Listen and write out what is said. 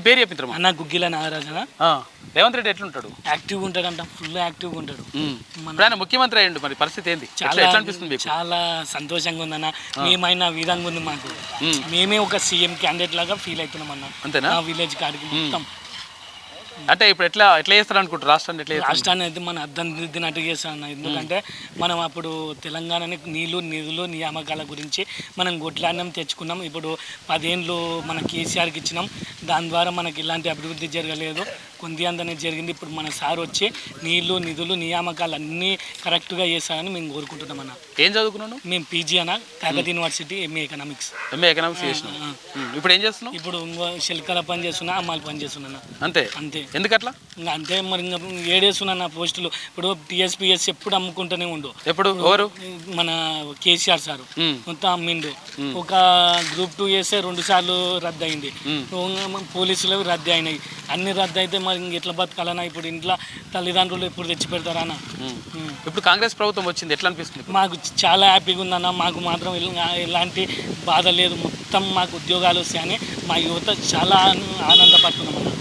పేరు చెప్పిద్దాం అన్న గుగ్గిల నాగరాజు అన్న. రేవంత్ రెడ్డి ఎట్లుంటాడు? యాక్టివ్గా ఉంటాడంట, ఫుల్ యాక్టివ్గా ఉంటాడు. ఇప్పుడు ఆయన ముఖ్యమంత్రి అయ్యిండు, మరి పరిస్థితి ఏంది? ఎట్లా అనిపిస్తుంది మీకు? చాలా సంతోషంగా ఉందన్న. మేమైనా విధంగా ఉంది మాకు. మేమే ఒక సీఎం క్యాండిడేట్ లాగా ఫీల్ అవుతున్నాం అన్న. అంతేనా? విలేజ్ కాడికి మొత్తం. అంటే ఇప్పుడు ఎట్లా చేస్తారు అనుకుంటారు రాష్ట్రాన్ని? రాష్ట్రాన్ని అయితే మనం అర్థం దిద్దినట్టు చేస్తాను. ఎందుకంటే మనం అప్పుడు తెలంగాణని నీళ్లు నిధులు నియామకాల గురించి మనం గొడ్లాన్నం తెచ్చుకున్నాం. ఇప్పుడు 10 ఏళ్ళు మన కేసీఆర్కి ఇచ్చినాం. దాని ద్వారా మనకి ఇలాంటి అభివృద్ధి జరగలేదు, కొంది అందనే జరిగింది. ఇప్పుడు మన సార్ వచ్చి నీళ్లు నిధులు నియామకాలు అన్నీ కరెక్ట్గా చేస్తారని మేము కోరుకుంటున్నాం అన్న. ఏం చదువుకున్నాను? మేము పీజీ అన్న, కాకతీయ యూనివర్సిటీ ఎంఏ ఎకనామిక్స్. చేసినాం. ఇప్పుడు ఏం చేస్తున్నాం? ఇప్పుడు శిల్కల పని చేస్తున్నా, అమ్మాయిలు పని చేస్తున్నా. అంతే అంతే. ఎందుకట్లా? ఇంకా అంతే మరి. ఇంకా ఏడేస్తున్నా నా పోస్టులు. ఇప్పుడు టీఎస్పీఎస్ ఎప్పుడు అమ్ముకుంటూనే ఉండు. ఎప్పుడు ఎవరు? మన కేసీఆర్ సారు మొత్తం అమ్మిండు. ఒక గ్రూప్ 2 వేస్తే 2 సార్లు రద్దు అయింది. పోలీసులు రద్దు అయినాయి. అన్ని రద్దు అయితే మరి ఎట్లా బతకాలన్నా? ఇప్పుడు ఇంట్లో తల్లిదండ్రులు ఎప్పుడు తెచ్చి పెడతారన్నా? ఇప్పుడు కాంగ్రెస్ ప్రభుత్వం వచ్చింది, ఎట్లా అనిపిస్తుంది? మాకు చాలా హ్యాపీగా ఉందన్న. మాకు మాత్రం ఎలాంటి బాధ లేదు. మొత్తం మాకు ఉద్యోగాలు వస్తాయని మా యువత చాలా ఆనందపడుతున్నాం అన్న.